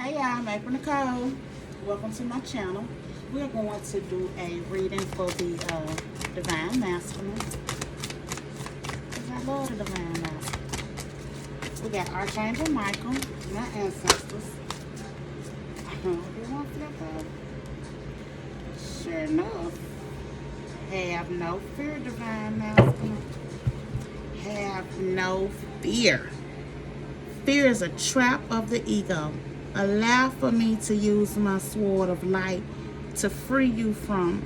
Hey y'all, I'm April Nicole. Welcome to my channel. We're going to do a reading for the Divine Masculine. Because I love the Divine Masculine. We got Archangel Michael, my ancestors. I don't know if you want to flip up. Sure enough. Have no fear, Divine Masculine. Have no fear. Fear is a trap of the ego. Allow for me to use my sword of light to free you from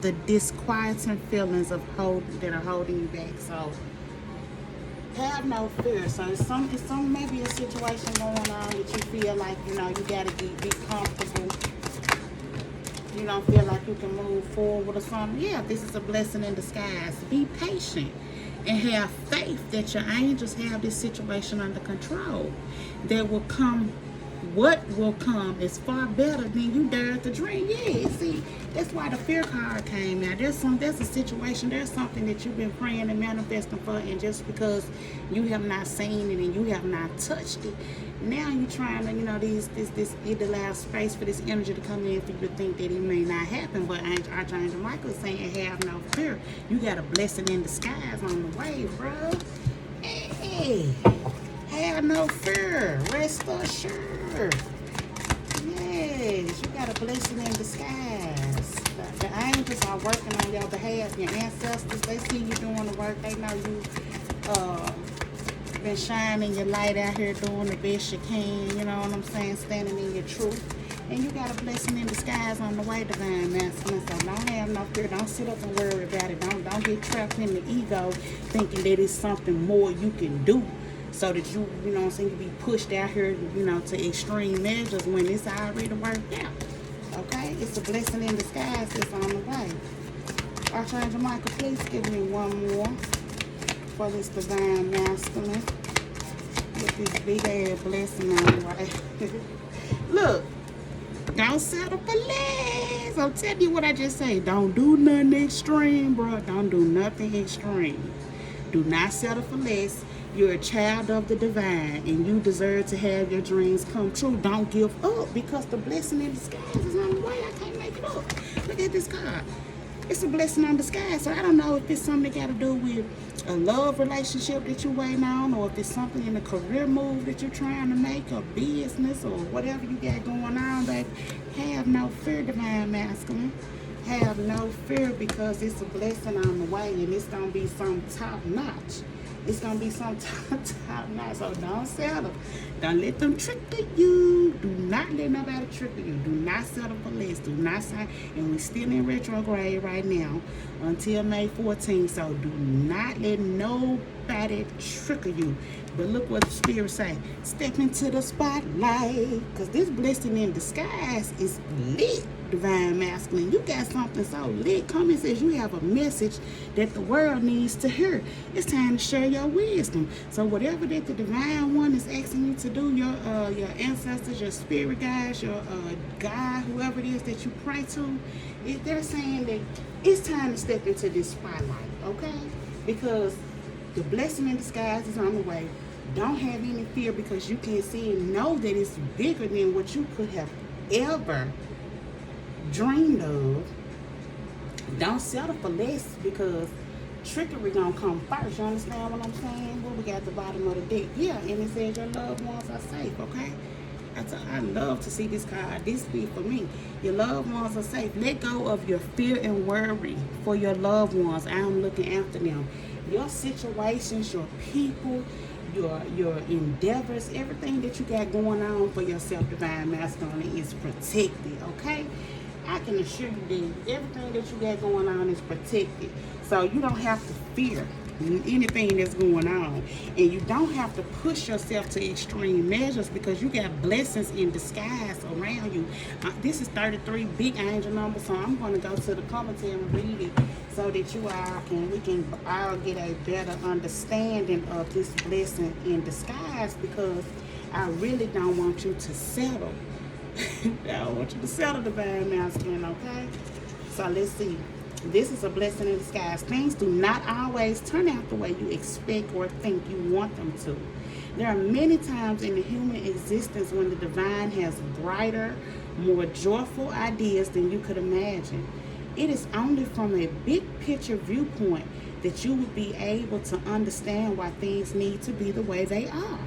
the disquieting feelings that are holding you back. So have no fear. So it's some maybe a situation going on that you feel like you gotta be comfortable. You don't feel like you can move forward or something. Yeah, this is a blessing in disguise. Be patient and have faith that your angels have this situation under control. There will come, what will come is far better than you dared to dream. Yeah, see, that's why the fear card came out. There's a situation, there's something that you've been praying and manifesting for, and just because you have not seen it and you have not touched it, now you're trying to, it allows space for this energy to come in for you to think that it may not happen. But Archangel Michael is saying, have no fear. You got a blessing in disguise on the way, bro. Hey, have no fear. Rest assured. Yes, you got a blessing in disguise. The angels are working on your behalf. Your ancestors, they see you doing the work. They know you been shining your light out here doing the best you can, you know what I'm saying, standing in your truth. And you got a blessing in disguise on the way, Divine Masculine. So don't have no fear. Don't sit up and worry about it. Don't get trapped in the ego thinking that it's something more you can do so that you know what I'm saying, you be pushed out here, to extreme measures when it's already worked out. Okay? It's a blessing in disguise that's on the way. Archangel Michael, please give me one more for this Divine Masculine. With this big ass blessing on the way. Look, don't settle for less. I'm telling you what I just say. Don't do nothing extreme, bro. Don't do nothing extreme. Do not settle for less. You're a child of the divine, and you deserve to have your dreams come true. Don't give up, because the blessing in disguise is on the way. I can't make it up. Look at this card. It's a blessing in disguise. So I don't know if it's something that got to do with a love relationship that you're waiting on, or if it's something in a career move that you're trying to make, or business, or whatever you got going on, baby. Have no fear, Divine Masculine. Have no fear, because it's a blessing on the way, and it's going to be some top notch. It's going to be some top notch. So don't settle. Don't let them trick you. Do not let nobody trick you. Do not settle for less. Do not sign. And we're still in retrograde right now until May 14th. So do not let nobody trick you. But look what the Spirit say. Step into the spotlight. Because this blessing in disguise is lit, Divine Masculine. You got something so lit. Come and says you have a message that the world needs to hear. It's time to share your wisdom. So whatever that the Divine One is asking you to do, your ancestors, your spirit guides, your God, whoever it is that you pray to, they're saying that it's time to step into this spotlight, okay? Because the blessing in disguise is on the way. Don't have any fear, because you can see and know that it's bigger than what you could have ever dreamed of. Don't settle for less, because trickery gonna come first. You understand what I'm saying? What we got at the bottom of the deck? Yeah, and it says your loved ones are safe, okay? I love to see this card. This be for me. Your loved ones are safe. Let go of your fear and worry for your loved ones. I'm looking after them. Your situations, your people, your endeavors, everything that you got going on for yourself, Divine Masculine, is protected, okay? I can assure you that everything that you got going on is protected. So you don't have to fear anything that's going on. And you don't have to push yourself to extreme measures, because you got blessings in disguise around you. This is 33 big angel numbers, so I'm going to go to the commentary and read it so that we can all get a better understanding of this blessing in disguise, because I really don't want you to settle. I don't want you to settle, Divine Masculine, okay? So let's see. This is a blessing in disguise. Things do not always turn out the way you expect or think you want them to. There are many times in the human existence when the divine has brighter, more joyful ideas than you could imagine. It is only from a big picture viewpoint that you will be able to understand why things need to be the way they are.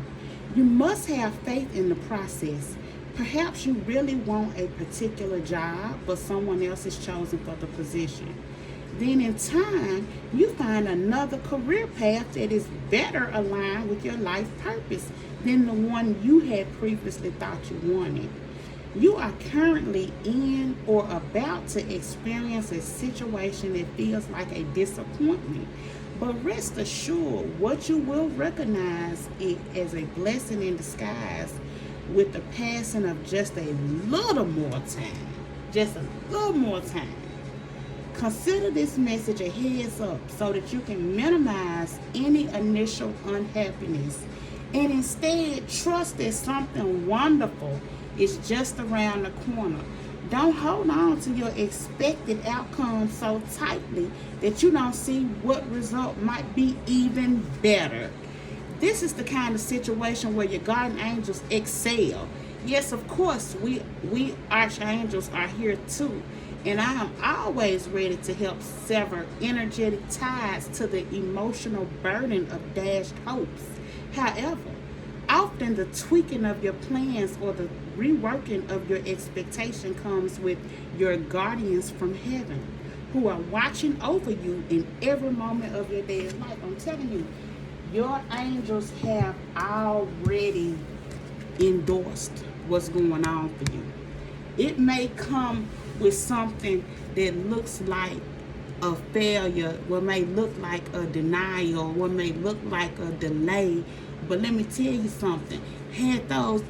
You must have faith in the process. Perhaps you really want a particular job, but someone else is chosen for the position. Then in time, you find another career path that is better aligned with your life purpose than the one you had previously thought you wanted. You are currently in or about to experience a situation that feels like a disappointment. But rest assured, what you will recognize it as a blessing in disguise with the passing of just a little more time. Just a little more time. Consider this message a heads up so that you can minimize any initial unhappiness and instead trust that something wonderful is just around the corner. Don't hold on to your expected outcome so tightly that you don't see what result might be even better. This is the kind of situation where your guardian angels excel. Yes, of course, we archangels are here too. And I am always ready to help sever energetic ties to the emotional burden of dashed hopes. However, often the tweaking of your plans or the reworking of your expectation comes with your guardians from heaven who are watching over you in every moment of your day's life. I'm telling you, your angels have already endorsed what's going on for you. It may come with something that looks like a failure, what may look like a denial, what may look like a delay. But let me tell you something. Had those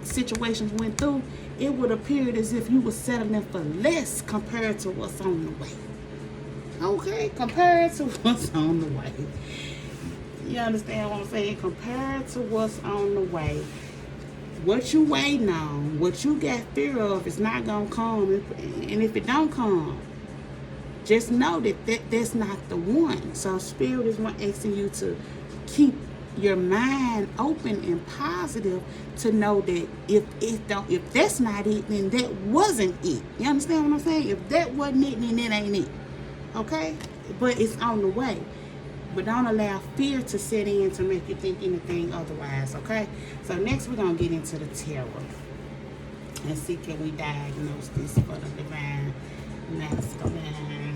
situations went through, it would appear as if you were settling for less compared to what's on the way. Okay? Compared to what's on the way. You understand what I'm saying? Compared to what's on the way. What you waiting on, what you got fear of is not going to come. And if it don't come, just know that that's not the one. So Spirit is asking you to keep your mind open and positive to know that if that's not it, then that wasn't it. You understand what I'm saying? If that wasn't it, then that ain't it. Okay? But it's on the way. But don't allow fear to set in to make you think anything otherwise, okay? So next we're going to get into the tarot and see can we diagnose this for the divine masculine.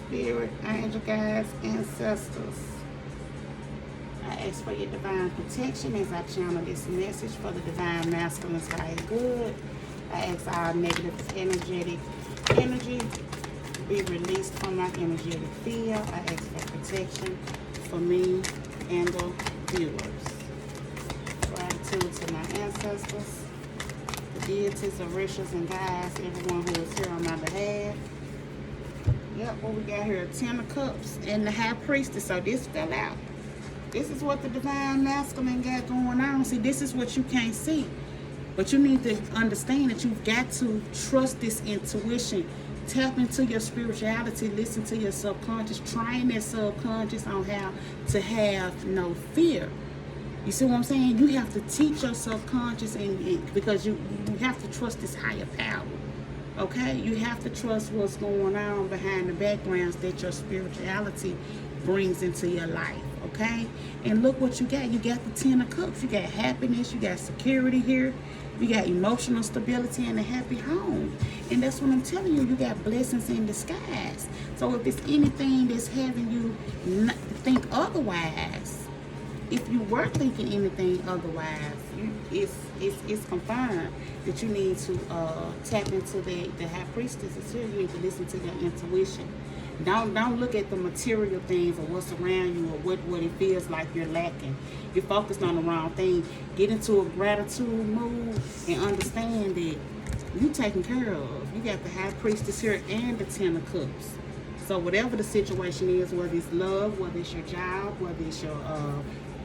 Spirit, angel guides, ancestors. I ask for your divine protection as I channel this message for the divine masculine's highest good. I ask all negative energy be released from my energetic field. I ask for protection for me and the viewers. Gratitude to my ancestors, the deities, orishas, and guides, everyone who is here on my behalf. Yep, what we got here? 10 of Cups and the High Priestess. So this fell out. This is what the divine masculine got going on. See, this is what you can't see. But you need to understand that you've got to trust this intuition. Tap into your spirituality, listen to your subconscious, train that subconscious on how to have no fear. You see what I'm saying? You have to teach your subconscious because you have to trust this higher power. Okay? You have to trust what's going on behind the backgrounds that your spirituality brings into your life. Okay? And look what you got. You got the 10 of Cups. You got happiness. You got security here. You got emotional stability and a happy home. And that's what I'm telling you. You got blessings in disguise. So if it's anything that's having you not think otherwise, if you were thinking anything otherwise, it's confirmed that you need to tap into the High Priestess. It's here. You need to listen to your intuition. Don't look at the material things or what's around you or what it feels like you're lacking. You're focused on the wrong thing. Get into a gratitude mood and understand that you're taken care of. You got the High Priestess here and the 10 of Cups. So whatever the situation is, whether it's love, whether it's your job, whether it's your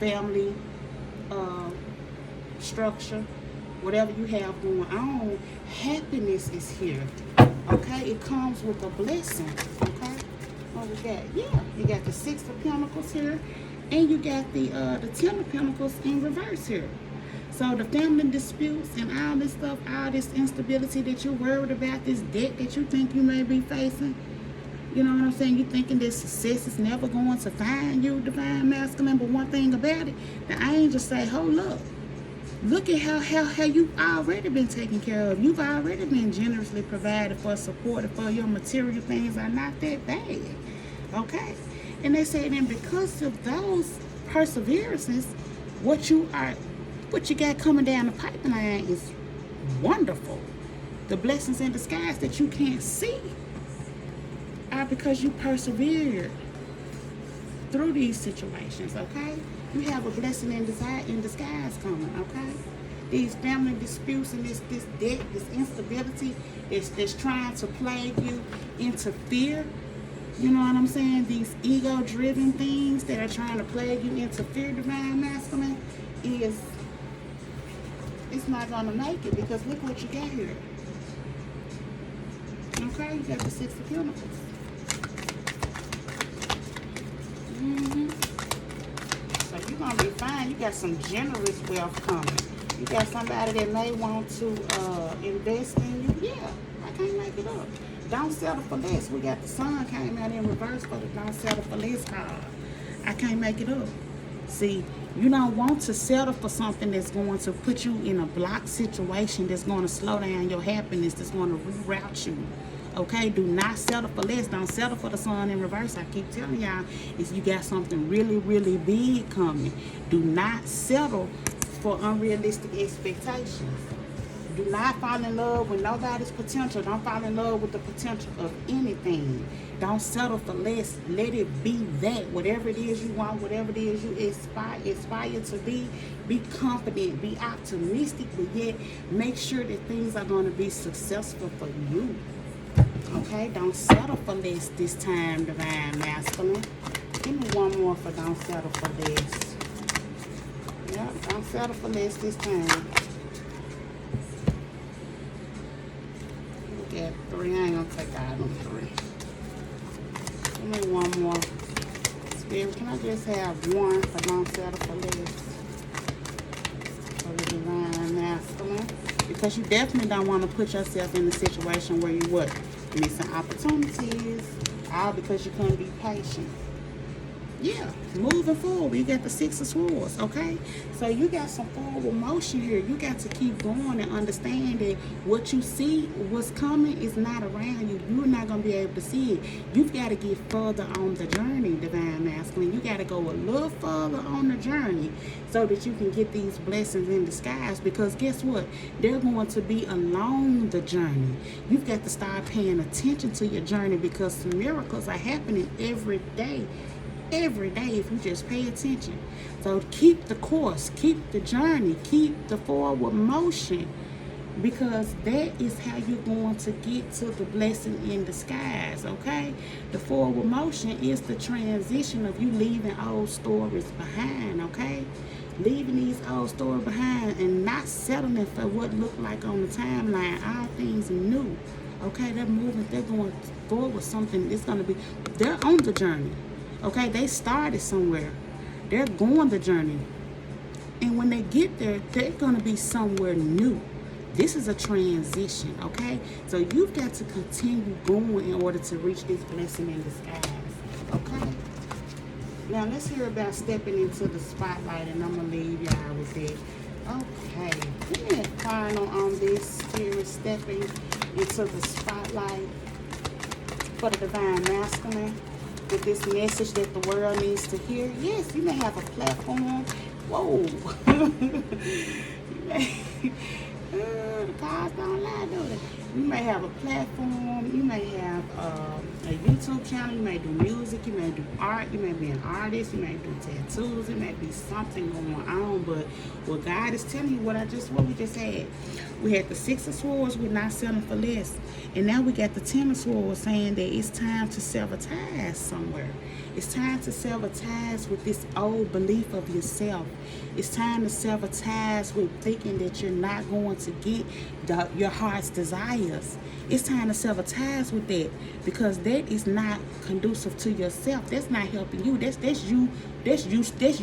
family structure, whatever you have going on, happiness is here. Okay? It comes with a blessing. Okay? All what we got? Yeah, you got the Six of Pentacles here, and you got the Ten of Pentacles in reverse here. So the family disputes and all this stuff, all this instability that you're worried about, this debt that you think you may be facing, you know what I'm saying? You're thinking that success is never going to find you, divine masculine. But one thing about it, the angels say, hold up. Look at how you've already been taken care of. You've already been generously provided for, supported for. Your material things are not that bad. Okay? And they say then because of those perseverances, what you got coming down the pipeline is wonderful. The blessings in disguise that you can't see are because you persevered through these situations, okay? You have a blessing in disguise coming, okay? These family disputes and this debt, this instability that's trying to plague you into fear. You know what I'm saying? These ego-driven things that are trying to plague you into fear, divine masculine, it's not going to make it, because look what you got here. Okay, you got the Six of Pentacles. So you're going to be fine. You got some generous wealth coming. You got somebody that may want to invest in you. Yeah, I can't make it up. Don't settle for less. We got the Sun came out in reverse for the don't settle for less card. I can't make it up. See, you don't want to settle for something that's going to put you in a blocked situation, that's going to slow down your happiness, that's going to reroute you. Okay, do not settle for less. Don't settle for the Sun in reverse. I keep telling y'all, is you got something really, really big coming. Do not settle for unrealistic expectations. Do not fall in love with nobody's potential. Don't fall in love with the potential of anything. Don't settle for less. Let it be that. Whatever it is you want, whatever it is you aspire to be confident, be optimistic, but yet make sure that things are going to be successful for you. Okay? Don't settle for less this time, divine masculine. Give me one more for don't settle for less. Yeah, don't settle for less this time. Got 3. I ain't gonna take out them 3. Give me one more. Spirit, can I just have one for don't settle for less? For the divine masculine. Because you definitely don't want to put yourself in a situation where you what? Missing opportunities. All because you couldn't be patient. Yeah, moving forward. You got the Six of Swords, okay? So you got some forward motion here. You got to keep going and understand that what you see, what's coming, is not around you. You're not going to be able to see it. You've got to get further on the journey, divine masculine. You got to go a little further on the journey so that you can get these blessings in disguise. Because guess what? They're going to be along the journey. You've got to start paying attention to your journey, because some miracles are happening every day. Every day, if you just pay attention. So keep the course, keep the journey, keep the forward motion, because that is how you're going to get to the blessing in disguise. Okay, the forward motion is the transition of you leaving old stories behind. Okay, leaving these old stories behind and not settling for what looked like on the timeline. All things new. Okay, they're moving, they're going forward with something. It's going to be, they're on the journey. Okay, they started somewhere. They're going the journey. And when they get there, they're going to be somewhere new. This is a transition, okay? So you've got to continue going in order to reach this blessing in disguise, okay? Now, let's hear about stepping into the spotlight, and I'm going to leave y'all with it. Okay, give me a final on this spirit, stepping into the spotlight for the divine masculine. With this message that the world needs to hear. Yes, you may have a platform. Whoa. The cards don't lie, do they? You may have a platform. You may have a YouTube channel. You may do music. You may do art. You may be an artist. You may do tattoos. It may be something going on. But what God is telling you, what we just had. We had the Six of Swords. We're not settling for less. And now we got the Ten of Swords saying that it's time to sever ties somewhere. It's time to sever ties with this old belief of yourself. It's time to sever ties with thinking that you're not going to get your heart's desires. It's time to sever ties with that, because that is not conducive to yourself. That's not helping you. That's you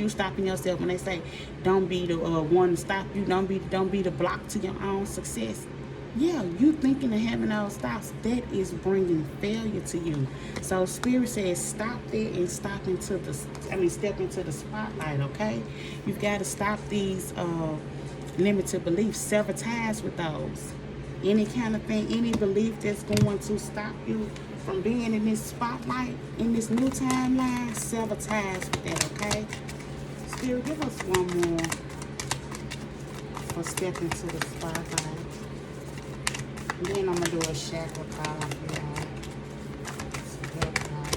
stopping yourself. When they say don't be the one to stop you, don't be the block to your own success. Yeah, you thinking of having those thoughts, that is bringing failure to you. So Spirit says stop that and step into the spotlight, okay? You've got to stop these limited beliefs, sever ties with those. Any kind of thing, any belief that's going to stop you from being in this spotlight, in this new timeline, sever ties with that, okay? Spirit, give us one more for stepping to the spotlight. Then I'm going to do a chakra card for y'all.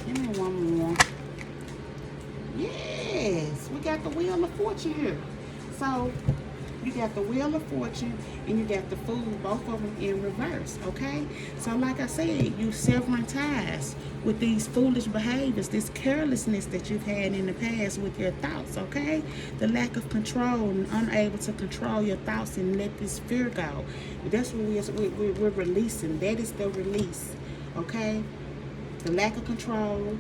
Give me one more. Yes, we got the Wheel of Fortune here. So, you got the Wheel of Fortune and you got the Fool, both of them in reverse, okay? So, like I said, you severing ties with these foolish behaviors, this carelessness that you've had in the past with your thoughts, okay? The lack of control and unable to control your thoughts and let this fear go. That's what we're releasing. That is the release, okay? The lack of control,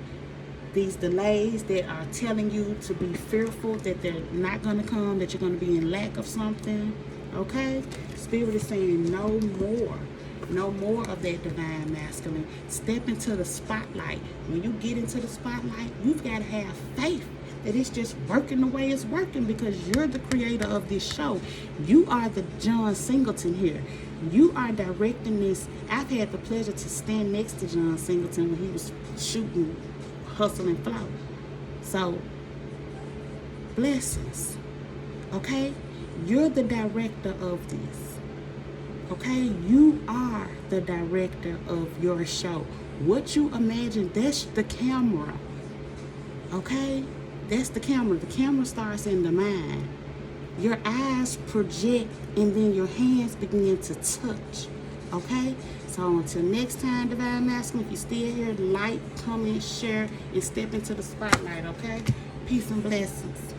these delays that are telling you to be fearful that they're not going to come, that you're going to be in lack of something, okay? Spirit is saying no more. No more of that divine masculine. Step into the spotlight. When you get into the spotlight, you've got to have faith that it's just working the way it's working, because you're the creator of this show. You are the John Singleton here. You are directing this. I've had the pleasure to stand next to John Singleton when he was shooting Hustle and Flow. So, blessings. Okay? You're the director of this. Okay? You are the director of your show. What you imagine, that's the camera. Okay? That's the camera. The camera starts in the mind. Your eyes project and then your hands begin to touch. Okay? So until next time, Divine Masculine, if you're still here, like, comment, share, and step into the spotlight, okay? Peace and blessings.